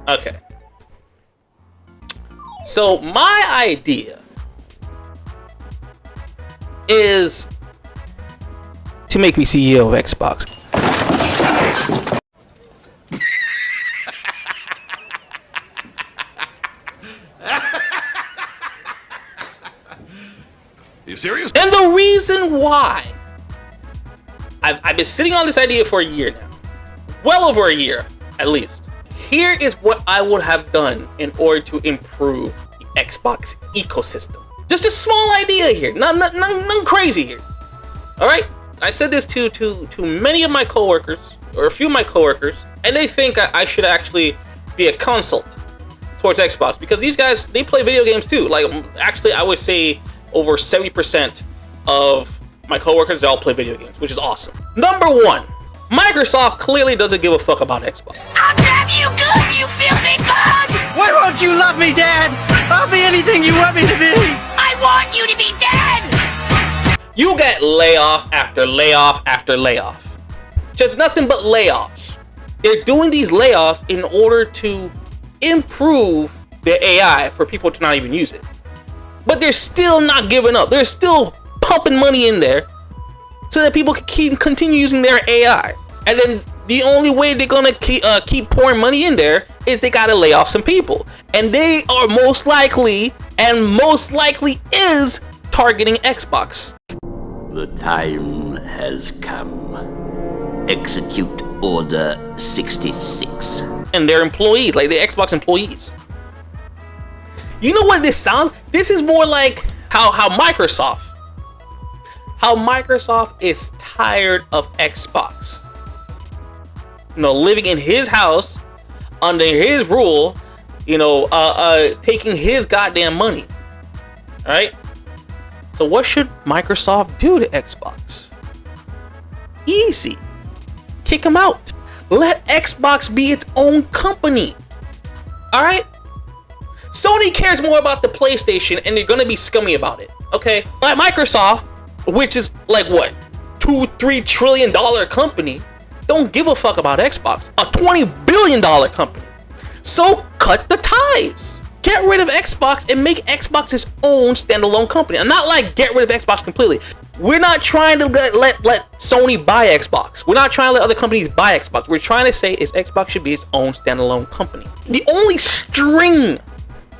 Okay. So my idea is to make me CEO of Xbox. You serious? And the reason why I've been sitting on this idea for a year now, well over a year at least. Here is what I would have done in order to improve the Xbox ecosystem. Just a small idea here, nothing crazy here. All right, I said this to many of my coworkers, or a few of my coworkers, and they think I should actually be a consult towards Xbox, because these guys, they play video games too. Like, actually, I would say over 70% of my coworkers, they all play video games, which is awesome. Number one, Microsoft clearly doesn't give a fuck about Xbox. I'll damn you good, you filthy bug! Why won't you love me, Dad? I'll be anything you want me to be. I want you to be dead! You get layoff after layoff after layoff. Just nothing but layoffs. They're doing these layoffs in order to improve their AI for people to not even use it. But they're still not giving up. They're still pumping money in there so that people can continue using their AI. And then the only way they're gonna keep pouring money in there is they gotta lay off some people. And they are most likely is targeting Xbox. The time has come. Execute Order 66. And their employees, like the Xbox employees. You know what this sounds? This is more like how Microsoft is tired of Xbox. You know, living in his house, under his rule, you know, taking his goddamn money. All right? So what should Microsoft do to Xbox? Easy. Kick them out. Let Xbox be its own company. All right? Sony cares more about the PlayStation, and they're gonna be scummy about it. Okay? But Microsoft, which is like what, $2-3 trillion company, don't give a fuck about Xbox, a $20 billion company. So cut the ties. Get rid of Xbox and make Xbox its own standalone company. I'm not like get rid of Xbox completely. We're not trying to let Sony buy Xbox. We're not trying to let other companies buy Xbox. We're trying to say is Xbox should be its own standalone company. The only string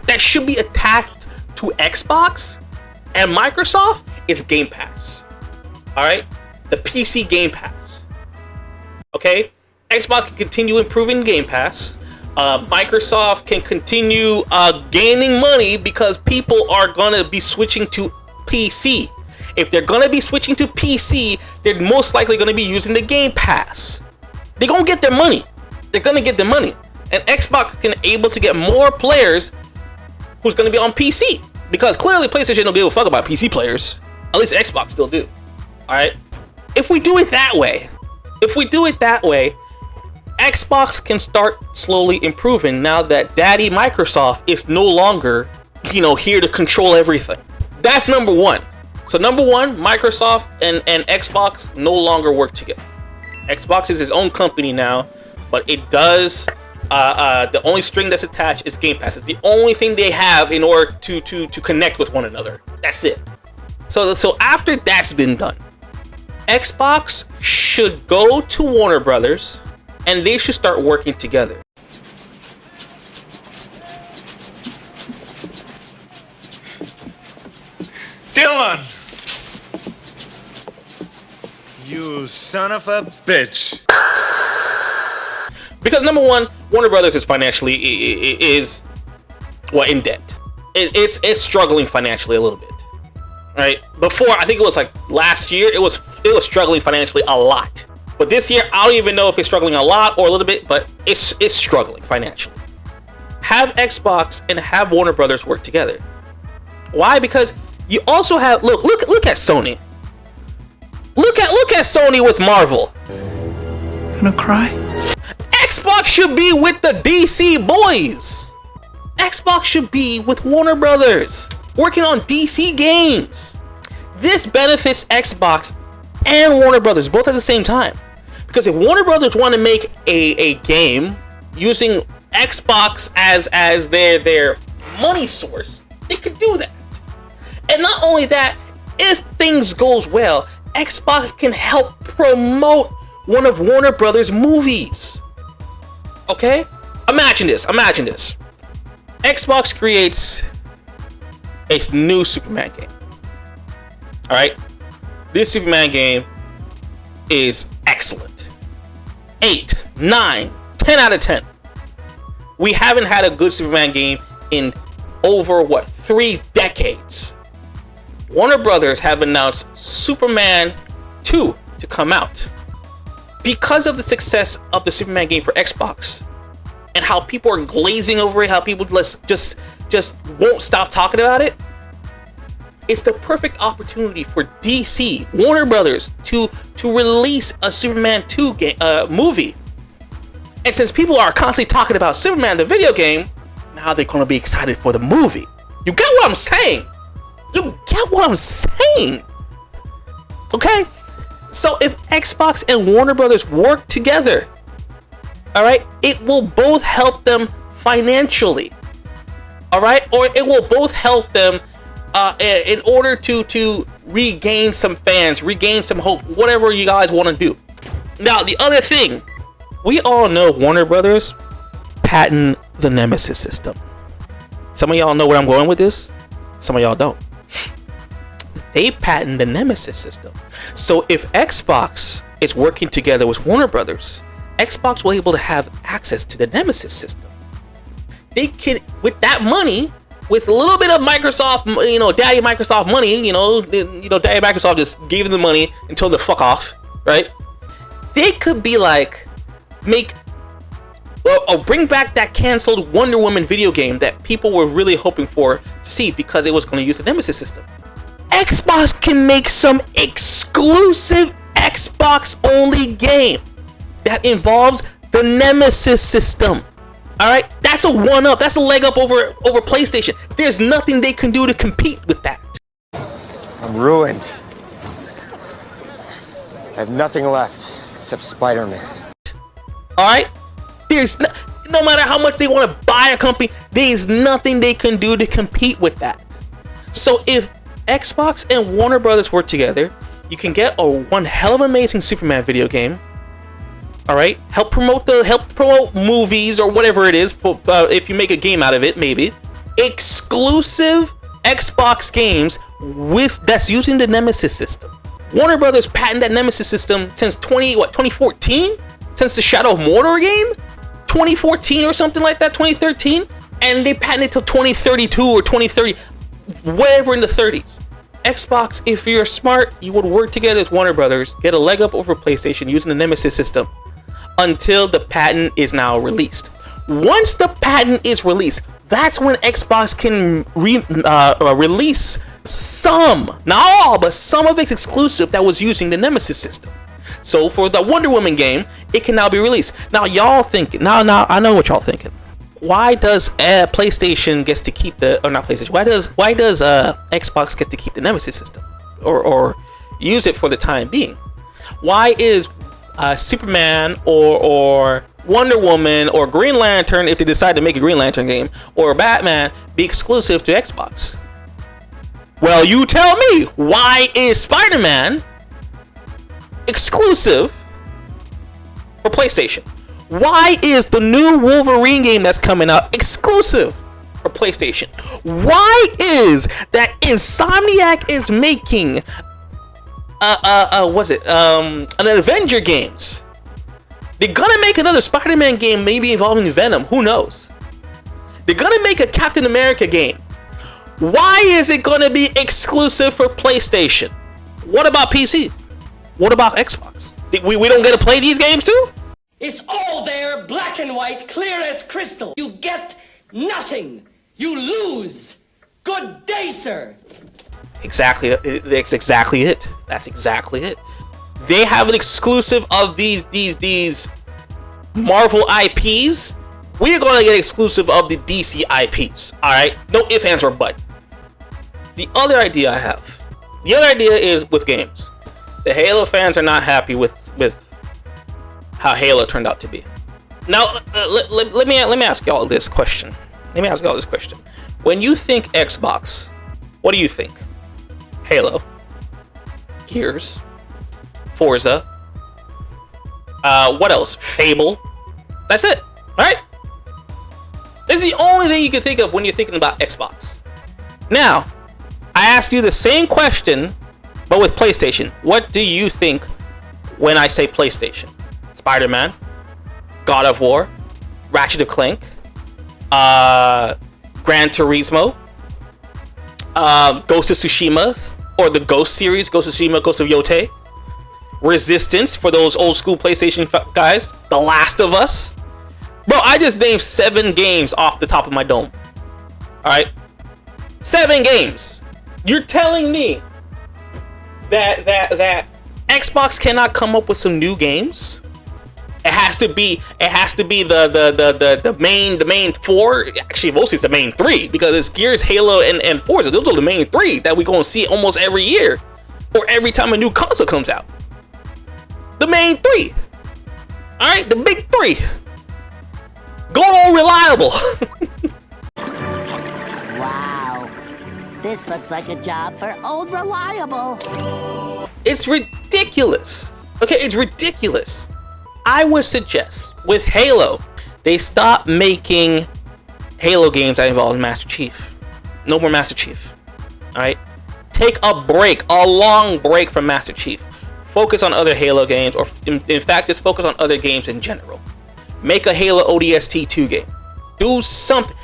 that should be attached to Xbox and Microsoft is Game Pass. All right, the PC Game Pass. Okay, Xbox can continue improving Game Pass. Microsoft can continue gaining money because people are gonna be switching to PC. If they're gonna be switching to PC, they're most likely gonna be using the Game Pass. They're gonna get their money. They're gonna get their money, and Xbox can able to get more players who's gonna be on PC, because clearly PlayStation don't give a fuck about PC players. At least Xbox still do. All right. If we do it that way, Xbox can start slowly improving now that Daddy Microsoft is no longer, you know, here to control everything. That's number one. So number one, Microsoft and Xbox no longer work together. Xbox is its own company now, but it does, the only string that's attached is Game Pass. It's the only thing they have in order to connect with one another. That's it. So after that's been done, Xbox should go to Warner Brothers and they should start working together. Dylan! You son of a bitch. Because number one, Warner Brothers is financially in debt. It's struggling financially a little bit. Right? Before, I think it was like last year, it was struggling financially a lot. But this year, I don't even know if it's struggling a lot or a little bit, but it's struggling financially. Have Xbox and have Warner Brothers work together. Why? Because you also have look at Sony. Look at Sony with Marvel. Gonna cry? Xbox should be with the DC boys. Xbox should be with Warner Brothers, working on DC games. This benefits Xbox and Warner Brothers both at the same time. Because if Warner Brothers want to make a game using Xbox as their money source, they could do that. And not only that, if things goes well, Xbox can help promote one of Warner Brothers' movies. Okay? Imagine this. Xbox creates a new Superman game. Alright? This Superman game is excellent. 8, 9, 10 out of 10. We haven't had a good Superman game in over 3 decades. Warner Brothers have announced Superman 2 to come out. Because of the success of the Superman game for Xbox and how people are glazing over it, how people just won't stop talking about it, it's the perfect opportunity for DC, Warner Brothers, to release a Superman 2 movie. And since people are constantly talking about Superman the video game, now they're gonna be excited for the movie. You get what I'm saying? Okay? So if Xbox and Warner Brothers work together, alright, it will both help them financially. Alright? Or it will both help them in order to regain some fans, regain some hope, whatever you guys want to do. Now, the other thing, we all know Warner Brothers patent the Nemesis system. Some of y'all know where I'm going with this. Some of y'all don't. They patent the Nemesis system. So if Xbox is working together with Warner Brothers, Xbox will be able to have access to the Nemesis system. They can, with that money, with a little bit of Microsoft, Daddy Microsoft money, Daddy Microsoft just gave them the money and told them to fuck off, right? They could be like, bring back that canceled Wonder Woman video game that people were really hoping for to see because it was going to use the Nemesis system. Xbox can make some exclusive Xbox only game that involves the Nemesis system. Alright, that's a one-up, that's a leg up over PlayStation. There's nothing they can do to compete with that. I'm ruined. I have nothing left except Spider-Man. Alright? There's no matter how much they want to buy a company, there's nothing they can do to compete with that. So if Xbox and Warner Brothers work together, you can get one hell of an amazing Superman video game. All right, help promote movies or whatever it is. If you make a game out of it, maybe exclusive Xbox games that's using the Nemesis system. Warner Brothers patented that Nemesis system since 2014, since the Shadow of Mordor game, 2014 or something like that, 2013, and they patented till 2032 or 2030. Whatever in the 30s. Xbox, if you're smart, you would work together with Warner Brothers, get a leg up over PlayStation using the Nemesis system until the patent is now released. Once the patent is released, that's when Xbox can release some, not all, but some of its exclusive that was using the Nemesis system. So for the Wonder Woman game, it can now be released. Now y'all thinking, now I know what y'all thinking. Why does PlayStation gets to keep why does Xbox get to keep the Nemesis system or use it for the time being? Why is Superman or Wonder Woman or Green Lantern, if they decide to make a Green Lantern game, or Batman be exclusive to Xbox? Well, you tell me, why is Spider-Man exclusive for PlayStation? Why is the new Wolverine game that's coming out exclusive for PlayStation? Why is that Insomniac is making an Avenger games? They're gonna make another Spider-Man game, maybe involving Venom, who knows? They're gonna make a Captain America game. Why is it gonna be exclusive for PlayStation? What about PC? What about Xbox? We don't get to play these games too? It's all there, black and white, clear as crystal. You get nothing. You lose. Good day, sir. Exactly. That's exactly it. That's exactly it. They have an exclusive of these Marvel IPs. We're going to get exclusive of the DC IPs. All right. No ifs, ands, or buts. The other idea I have. The other idea is with games. The Halo fans are not happy with how Halo turned out to be. Now, let me ask y'all this question. When you think Xbox, what do you think? Halo, Gears, Forza. What else? Fable. That's it, right? This is the only thing you can think of when you're thinking about Xbox. Now, I asked you the same question, but with PlayStation. What do you think when I say PlayStation? Spider-Man, God of War, Ratchet & Clank, Gran Turismo, Ghost of Tsushima, or the Ghost series, Ghost of Tsushima, Ghost of Yotei, Resistance for those old school PlayStation guys, The Last of Us. Bro, I just named 7 games off the top of my dome. Alright? 7 games. You're telling me that Xbox cannot come up with some new games? It has to be the main 4. Actually, mostly it's the main 3, because it's Gears, Halo, and Forza. Those are the main 3 that we're gonna see almost every year, or every time a new console comes out. The main 3. All right, the big 3. Going on reliable. Wow, this looks like a job for old reliable. It's ridiculous. Okay, it's ridiculous. I would suggest with Halo, they stop making Halo games that involve Master Chief. No more Master Chief. All right, take a break, a long break from Master Chief. Focus on other Halo games, or in fact, just focus on other games in general. Make a Halo ODST 2 game. Do something.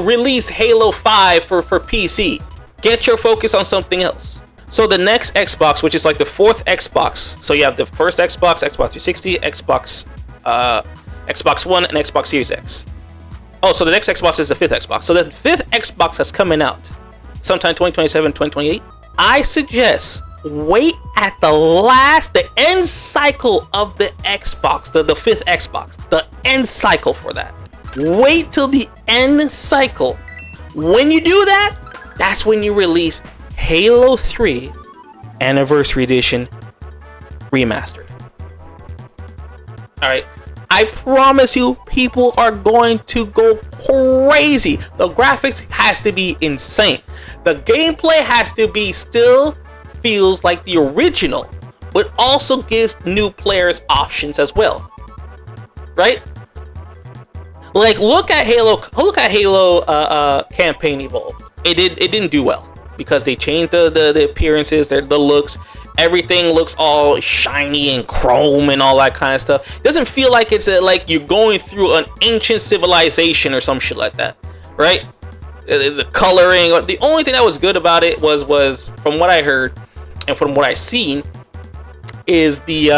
Release Halo 5 for PC. Get your focus on something else. So the next Xbox, which is like the 4th Xbox. So you have the first Xbox, Xbox 360, Xbox One, and Xbox Series X. Oh, so the next Xbox is the 5th Xbox. So the 5th Xbox that's coming out sometime 2027, 2028. I suggest wait at the end cycle of the Xbox, the 5th Xbox, the end cycle for that. Wait till the end cycle. When you do that, that's when you release Halo 3 Anniversary Edition Remastered. Alright, I promise you, people are going to go crazy. The graphics has to be insane. The gameplay has to be still feels like the original, but also gives new players options as well. Right? Like, look at Halo campaign Evolved. It didn't do well because they changed the appearances, the looks. Everything looks all shiny and chrome and all that kind of stuff. It doesn't feel like it's like you're going through an ancient civilization or some shit like that, right? The coloring. The only thing that was good about it was from what I heard and from what I've seen is the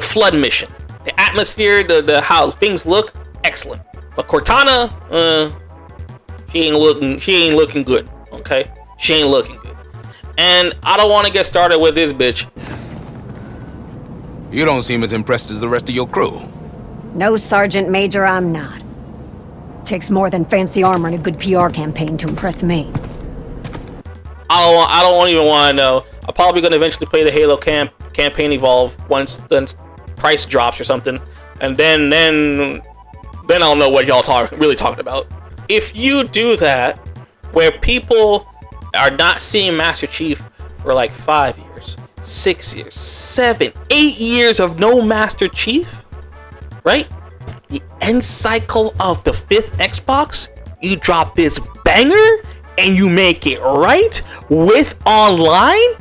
flood mission, the atmosphere, the how things look, excellent. But Cortana, she ain't looking good. Okay, she ain't looking good. And I don't want to get started with this bitch. You don't seem as impressed as the rest of your crew. No, Sergeant Major, I'm not. Takes more than fancy armor and a good PR campaign to impress me. I don't even want to know. I'm probably going to eventually play the Halo campaign Evolve once the price drops or something, and then I'll know what y'all really talking about. If you do that, where people are not seeing Master Chief for like 5 years, 6 years, 7, 8 years of no Master Chief, right? The end cycle of the 5th Xbox, you drop this banger and you make it right with online,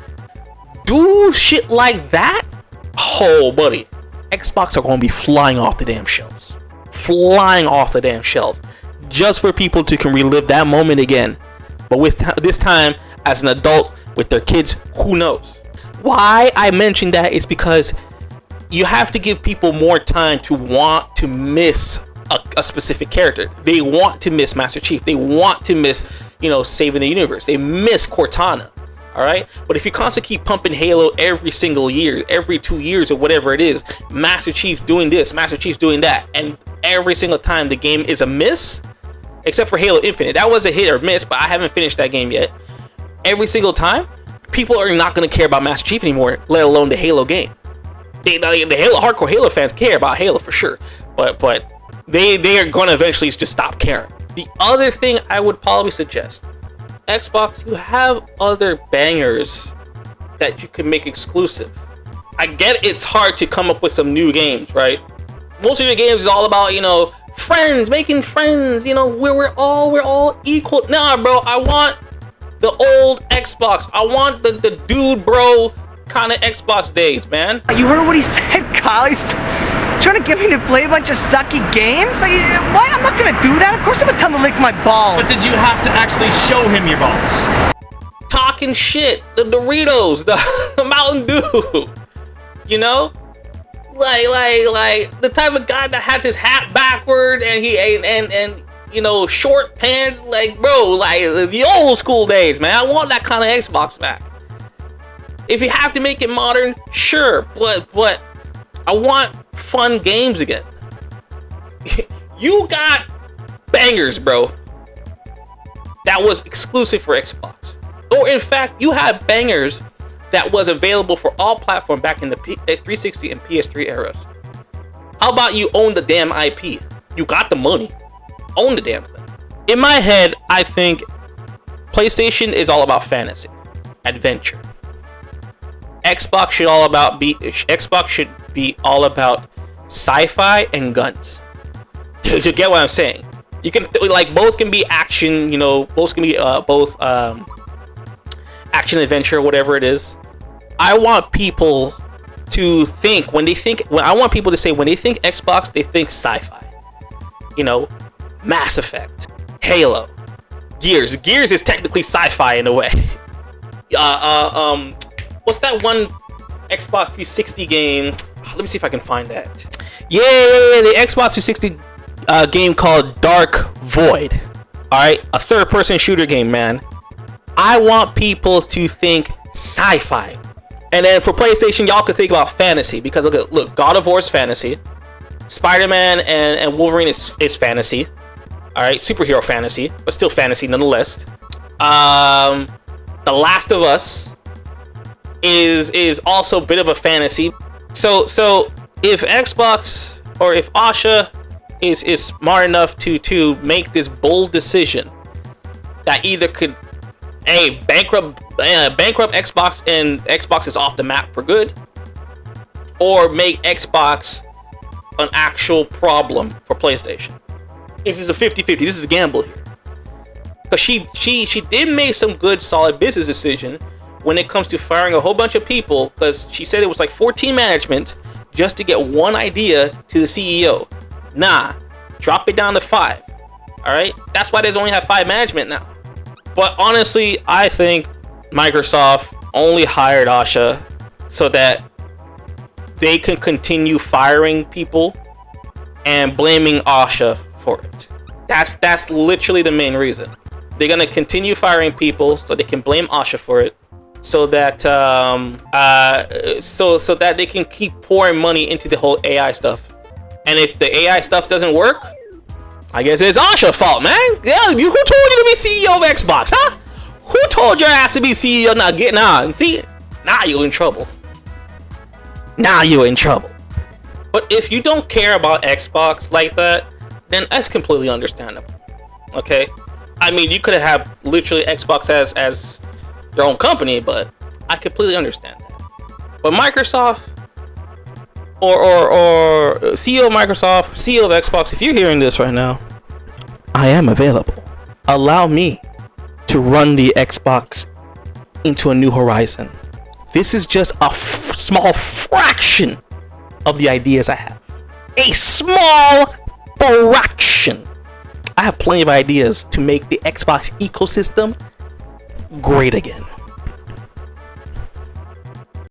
do shit like that. Oh, buddy, Xbox are gonna be flying off the damn shelves, just for people to can relive that moment again. But with this time as an adult with their kids, who knows? Why I mentioned that is because you have to give people more time to want to miss a specific character. They want to miss Master Chief. They want to miss, saving the universe. They miss Cortana. All right. But if you constantly keep pumping Halo every single year, every 2 years or whatever it is, Master Chief doing this, Master Chief doing that, and every single time the game is a miss, except for Halo Infinite, that was a hit or miss, but I haven't finished that game yet. Every single time, people are not going to care about Master Chief anymore, let alone the Halo game. The Halo hardcore Halo fans care about Halo for sure, but they are going to eventually just stop caring. The other thing I would probably suggest, Xbox, you have other bangers that you can make exclusive. I get it's hard to come up with some new games, right? Most of your games is all about, you know, friends, making friends, you know, where we're all equal. Nah, bro, I want the old Xbox. I want the dude bro kind of Xbox days, man. You heard what he said, Kyle? He's trying to get me to play a bunch of sucky games? Like, what? I'm not gonna do that. Of course I'm gonna tell him to lick my balls. But did you have to actually show him your balls? Talking shit, the Doritos, the Mountain Dew, you know? Like the type of guy that has his hat backward and and you know, short pants, like, bro, like the old school days, man. I want that kind of Xbox back. If you have to make it modern, sure, but I want fun games again. You got bangers, bro, that was exclusive for Xbox. Or in fact, you had bangers that was available for all platforms back in the 360 and PS3 eras. How about you own the damn IP? You got the money. Own the damn thing. In my head, I think PlayStation is all about fantasy, adventure. Xbox should be all about sci-fi and guns. You get what I'm saying? You can like both can be action, you know, both can be action adventure, whatever it is. I want people to think when they think Xbox, they think sci-fi. You know, Mass Effect, Halo, Gears. Gears is technically sci-fi in a way. What's that one Xbox 360 game? Let me see if I can find that. Yeah, the Xbox 360 game called Dark Void. All right, a third-person shooter game, man. I want people to think sci-fi. And then for PlayStation, y'all could think about fantasy, because look, God of War is fantasy. Spider-Man and Wolverine is fantasy. All right, superhero fantasy, but still fantasy nonetheless. The Last of Us is also a bit of a fantasy. So if Xbox or if Asha is smart enough to make this bold decision that either could bankrupt Xbox and Xbox is off the map for good, or make Xbox an actual problem for PlayStation. This is a 50-50. This is a gamble here. Because she did make some good solid business decision when it comes to firing a whole bunch of people, because she said it was like 14 management just to get one idea to the CEO. Nah, drop it down to 5. All right, that's why there's only have 5 management now. But honestly, I think Microsoft only hired Asha so that they can continue firing people and blaming Asha for it. That's literally the main reason. They're gonna continue firing people so they can blame Asha for it, so that so that they can keep pouring money into the whole AI stuff. And if the AI stuff doesn't work, I guess it's Asha's fault, man. Yeah, who told you to be CEO of Xbox, huh? Who told your ass to be CEO? Now getting on. See, now you're in trouble. Now you're in trouble. But if you don't care about Xbox like that, then that's completely understandable. Okay, I mean, you could have literally Xbox as your own company, but I completely understand that. But Microsoft or CEO of Microsoft, CEO of Xbox, if you're hearing this right now, I am available. Allow me to run the Xbox into a new horizon. This is just a small fraction of the ideas I have. A small fraction. I have plenty of ideas to make the Xbox ecosystem great again.